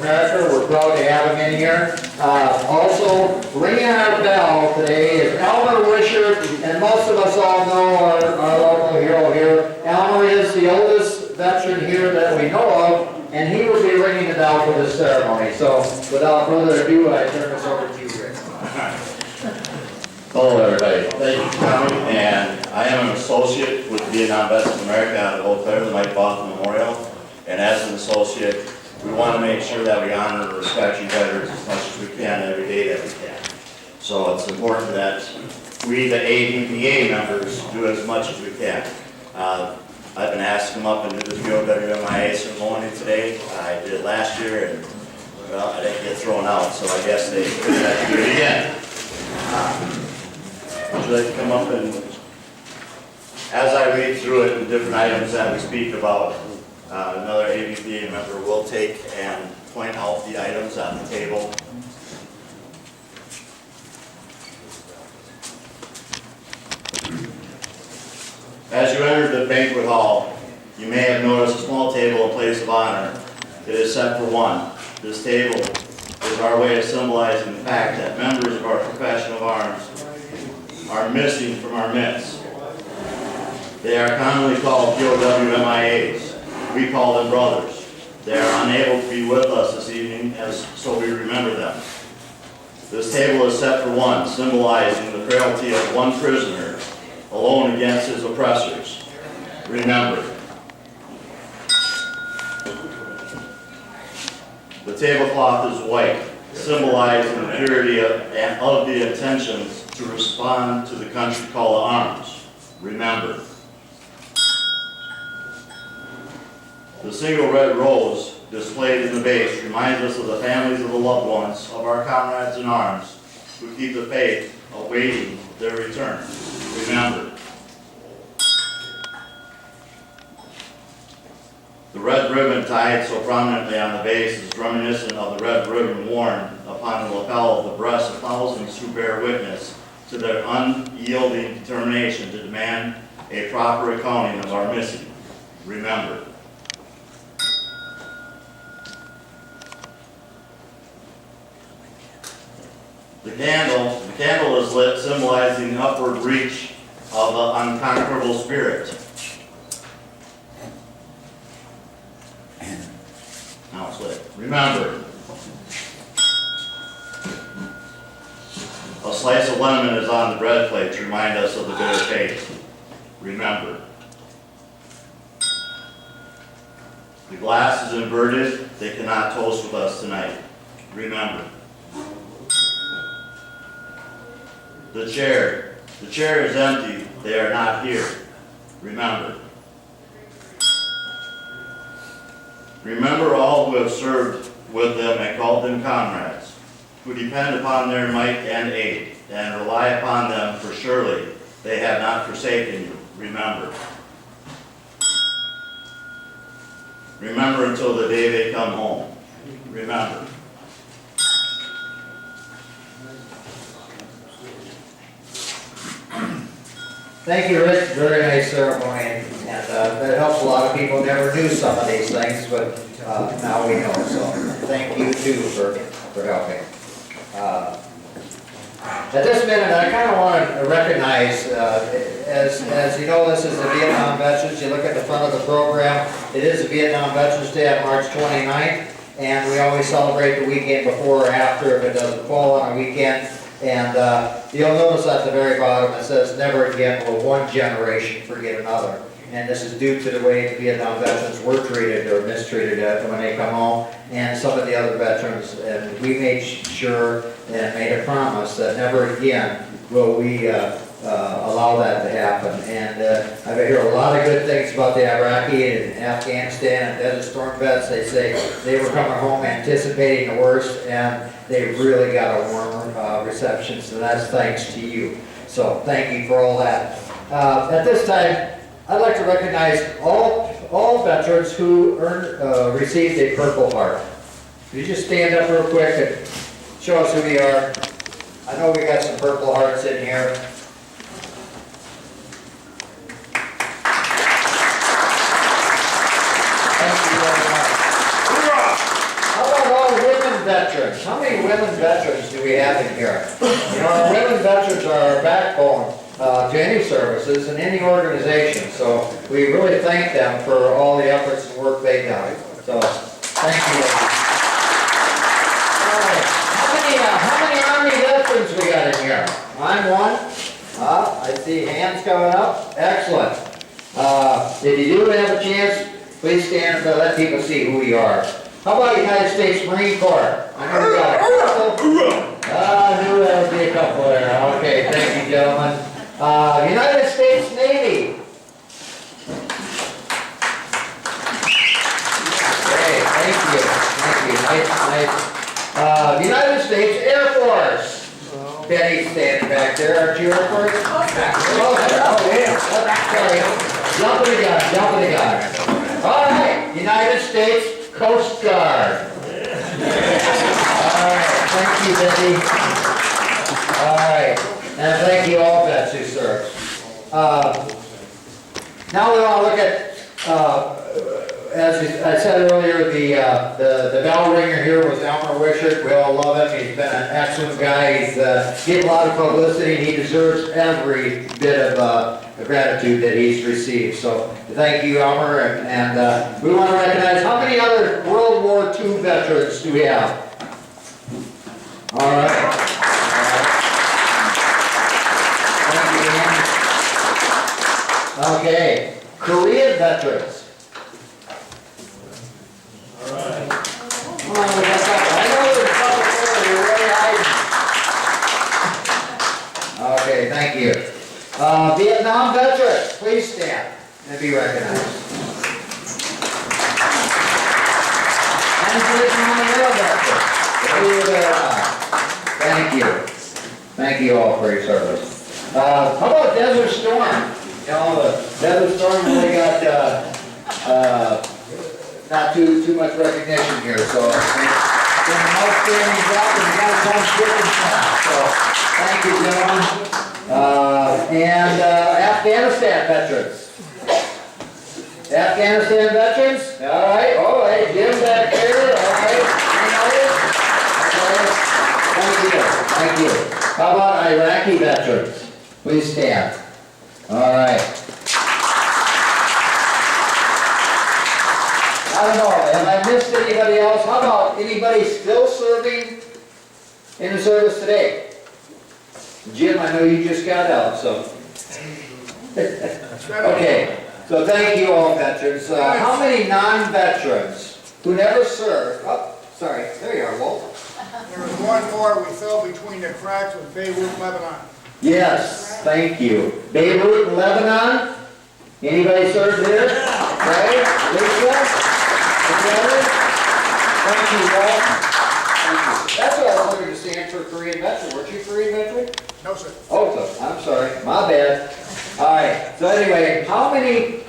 America. We're proud to have him in here. Also, ringing our bell today is Elmer Wisher, and most of us all know our local hero here. Elmer is the oldest veteran here that we know of, and he will be ringing the bell for this ceremony. So, without further ado, I turn this over to you, Rick. Hello everybody, thank you for coming, and I am an associate with Vietnam Vets of America out of Eau Claire, the Mike Boston Memorial, and as an associate, we want to make sure that we honor and respect you veterans as much as we can every day that we can. So it's important that we, the AVPA members, do as much as we can. I've been asked to come up and do the VVDPt2Opening ceremony today. I did it last year, and well, I didn't get thrown out, so I guess they have to do it again. Would you like to come up and, as I read through it, the different items that we speak about, another AVPA member will take and point out the items on the table. As you enter the banquet hall, you may have noticed a small table in place of honor. It is set for one. This table is our way of symbolizing the fact that members of our profession of arms are missing from our midst. They are commonly called POW-MIAs. We call them brothers. They are unable to be with us this evening, so we remember them. This table is set for one, symbolizing the frailty of one prisoner alone against his oppressors. Remember. The tablecloth is white, symbolizing the purity of the intentions to respond to the country call to arms. Remember. The single red rose displayed in the base reminds us of the families of the loved ones of our comrades in arms who keep the faith awaiting their return. Remember. The red ribbon tied so prominently on the base is reminiscent of the red ribbon worn upon the lapel of the breasts of thousands who bear witness to their unyielding determination to demand a proper accounting of our missing. Remember. The candle is lit, symbolizing the upward reach of the unconquerable spirit. Now it's lit. Remember. A slice of lemon is on the bread plate to remind us of the bitter taste. Remember. The glass is inverted. They cannot toast with us tonight. Remember. The chair is empty. They are not here. Remember. Remember all who have served with them and called them comrades, who depend upon their might and aid, and rely upon them, for surely they have not forsaken you. Remember. Remember until the day they come home. Remember. Thank you, Rick. Very nice ceremony, and that helps a lot of people. Never knew some of these things, but now we know. So thank you too for helping. At this minute, I kind of want to recognize, as you know, this is the Vietnam Veterans. You look at the front of the program. It is the Vietnam Veterans Day on March 29th, and we always celebrate the weekend before or after if it doesn't fall on a weekend. And you'll notice at the very bottom it says, "Never again will one generation forget another." And this is due to the way the Vietnam veterans were treated or mistreated when they come home, and some of the other veterans. And we made sure and made a promise that never again will we allow that to happen. And I hear a lot of good things about the Iraqi and Afghanistan and Desert Storm vets. They say they were coming home anticipating the worst, and they really got a warm reception, so that's thanks to you. So thank you for all that. At this time, I'd like to recognize all veterans who received a Purple Heart. Could you just stand up real quick and show us who you are? I know we got some Purple Hearts in here. Thank you very much. How about all the veterans. How many women veterans do we have in here? You know, our women veterans are our backbone to any services and any organization. So we really thank them for all the efforts and work they've done. So thank you. All right. How many Army veterans we got in here? I'm one. I see hands coming up. Excellent. If you do have a chance, please stand to let people see who you are. How about United States Marine Corps? I know we got a couple. I knew there would be a couple there. Okay, thank you, gentlemen. United States Navy. Okay, thank you. Thank you. Nice. United States Air Force. Betty's standing back there. Aren't you Air Force? Oh, yeah. Sorry. Jumping the gun. All right, United States Coast Guard. All right, thank you, Betty. All right, and thank you all vets who served. Now we want to look at, as I said earlier, the bell ringer here was Elmer Wishart. We all love him. He's been an excellent guy. He's getting a lot of publicity, and he deserves every bit of gratitude that he's received. So thank you, Elmer, and we want to recognize how many other World War II veterans do we have? All right. Thank you, Ian. Okay, Korean veterans. All right. Come on, we got that. I know there's a couple there. You're really hiding. Okay, thank you. Vietnam veterans, please stand and be recognized. And Vietnam War veterans. Thank you. Thank you all for your service. How about Desert Storm? You know, the Desert Storm really got not too much recognition here, so it's been an outstanding job, and we got a bunch of different stuff. So thank you, gentlemen. And Afghanistan veterans. Afghanistan veterans? All right. Oh, hey, Jim back there. All right. Thank you. How about Iraqi veterans? Please stand. All right. I don't know, have I missed anybody else? How about anybody still serving in the service today? Jim, I know you just got out, so. Okay, so thank you all veterans. How many non-veterans who never served, oh, sorry, there you are, Walt. There was one more we fell between the cracks with Beirut, Lebanon. Yes, thank you. Beirut, Lebanon? Anybody served there? Right? Lisa? Together? Thank you, Walt. That's what I was looking to stand for, Korean veteran. Weren't you Korean veteran? No, sir. Oh, so, I'm sorry. My bad. All right. So anyway, how many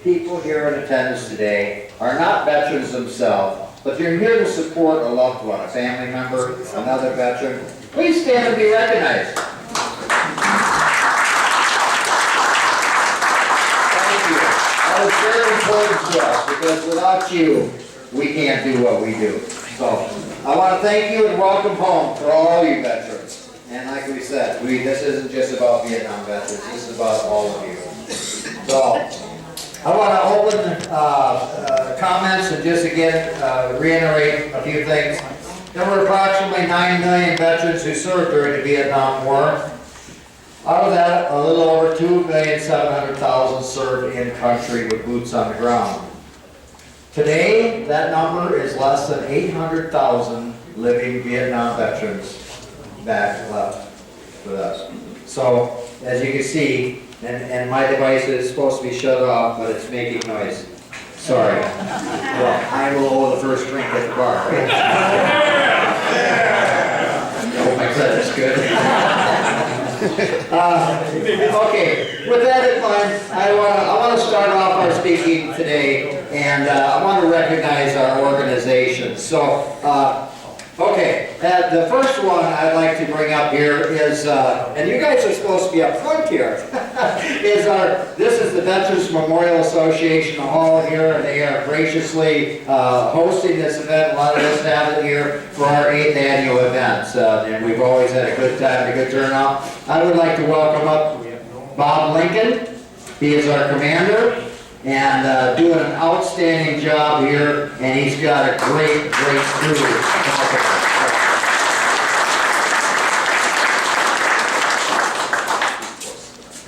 people here in attendance today are not veterans themselves, but you're here to support a loved one, a family member, another veteran? Please stand and be recognized. Thank you. That is very important to us, because without you, we can't do what we do. So I want to thank you and welcome home for all you veterans. And like we said, this isn't just about Vietnam veterans, this is about all of you. So I want to open comments and just again reiterate a few things. There were approximately 9 million veterans who served during the Vietnam War. Out of that, a little over 2,700,000 served in country with boots on the ground. Today, that number is less than 800,000 living Vietnam veterans back left with us. So, as you can see, and my device is supposed to be shut off, but it's making noise. Sorry. Well, I will owe the first drink at the bar, right? Oh, my credit's good. Okay, with that in mind, I want to start off our speaking today, and I want to recognize our organization. So, Okay, the first one I'd like to bring up here is, and you guys are supposed to be up front here, this is the Veterans Memorial Association Hall here, and they are graciously hosting this event, letting us have it here for our 8th annual event. And we've always had a good time, a good turnout. I would like to welcome up Bob Lincoln. He is our commander, and doing an outstanding job here, and he's got a great crew.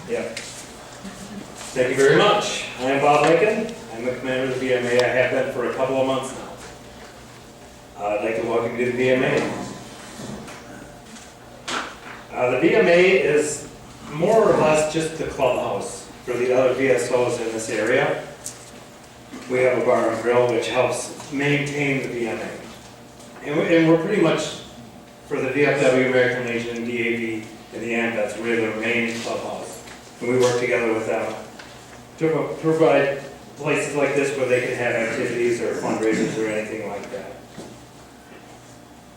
Yeah. Thank you very much. I am Bob Lincoln. I'm the commander of the VMA. I have been for a couple of months now. I'd like to welcome you to the VMA. The VMA is more or less just the clubhouse for the other VSOs in this area. We have a bar and grill which helps maintain the VMA. And we're pretty much, for the VFW, American Legion, DAV, and the AMVETS, we're the main clubhouse. And we work together with them to provide places like this where they can have activities or fundraisers or anything like that.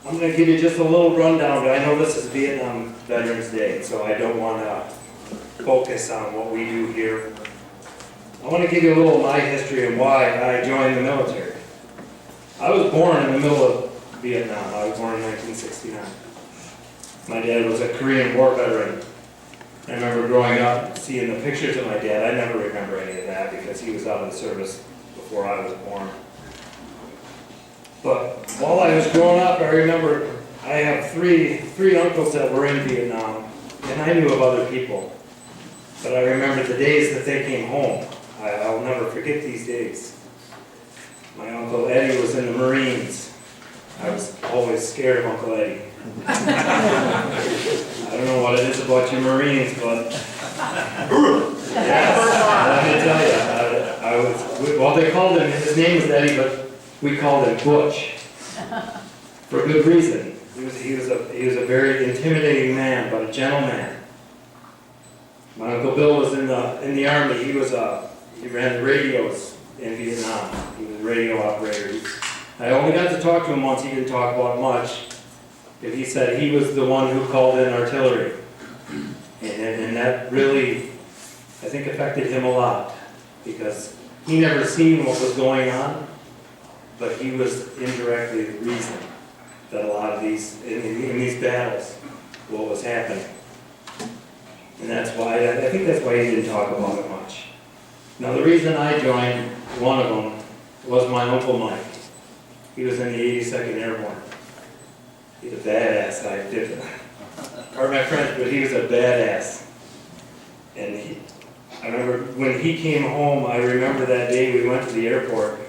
I'm going to give you just a little rundown, but I know this is Vietnam Veterans Day, so I don't want to focus on what we do here. I want to give you a little of my history and why I joined the military. I was born in the middle of Vietnam. I was born in 1969. My dad was a Korean War veteran. I remember growing up, seeing the pictures of my dad. I never remember any of that because he was out of the service before I was born. But while I was growing up, I remember I have three uncles that were in Vietnam, and I knew of other people. But I remember the days that they came home. I'll never forget these days. My Uncle Eddie was in the Marines. I was always scared of Uncle Eddie. I don't know what it is about you Marines, but yes, let me tell you, well, they called him, his name was Eddie, but we called him Butch for good reason. He was a very intimidating man, but a gentleman. My Uncle Bill was in the Army. He ran the radios in Vietnam. He was a radio operator. I only got to talk to him once. He didn't talk about much. But he said he was the one who called in artillery. And that really, I think, affected him a lot. Because he never seen what was going on, but he was indirectly the reason that a lot of these, in these battles, what was happening. And that's why, I think that's why he didn't talk about it much. Now the reason I joined, one of them, was my Uncle Mike. He was in the 82nd Airborne. He's a badass. Pardon my French, but he was a badass. And I remember when he came home, I remember that day we went to the airport.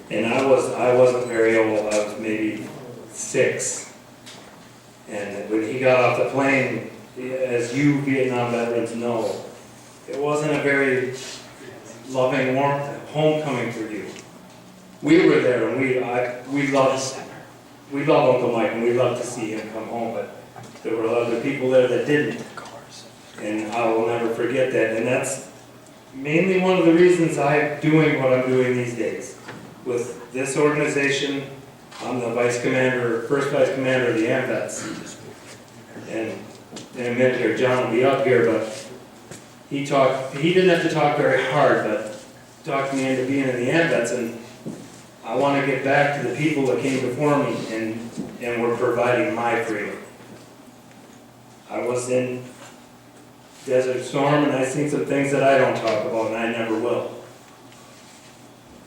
And I wasn't very old, I was maybe 6. And when he got off the plane, as you Vietnam veterans know, it wasn't a very loving, warm homecoming for you. We were there, and we loved Uncle Mike, and we loved to see him come home, but there were other people there that didn't. And I will never forget that, and that's mainly one of the reasons I'm doing what I'm doing these days. With this organization, I'm the first vice commander of the AMVETS. And in a minute here, John will be up here, but he didn't have to talk very hard, but talked me into being in the AMVETS, and I want to get back to the people that came before me and were providing my freedom. I was in Desert Storm, and I've seen some things that I don't talk about, and I never will.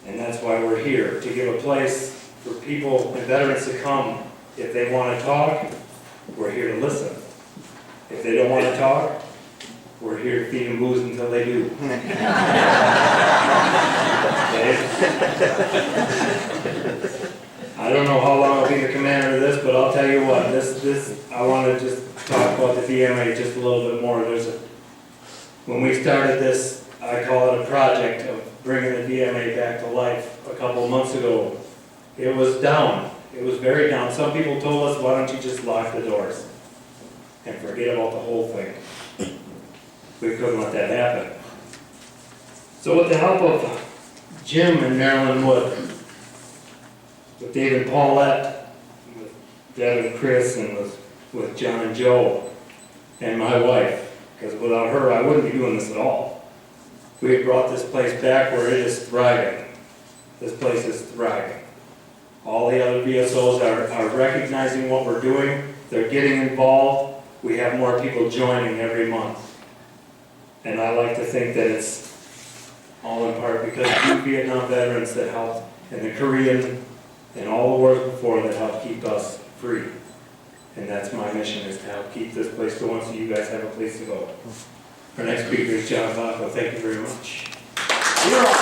And that's why we're here, to give a place for people and veterans to come. If they want to talk, we're here to listen. If they don't want to talk, we're here to feed them booze until they do. I don't know how long I'll be the commander of this, but I'll tell you what, I want to just talk about the VMA just a little bit more. When we started this, I call it a project of bringing the VMA back to life a couple of months ago. It was down. It was very down. Some people told us, why don't you just lock the doors and forget about the whole thing. We couldn't let that happen. So with the help of Jim and Marilyn Wood, with David Paulette, with Deb and Chris and with John and Joe and my wife, because without her, I wouldn't be doing this at all. We have brought this place back where it is thriving. This place is thriving. All the other VSOs are recognizing what we're doing. They're getting involved. We have more people joining every month. And I like to think that it's all in part because of you Vietnam veterans that helped, and the Korean, and all the wars before that helped keep us free. And that's my mission, is to help keep this place going so you guys have a place to go. Our next speaker is John Bacco. Thank you very much. You're all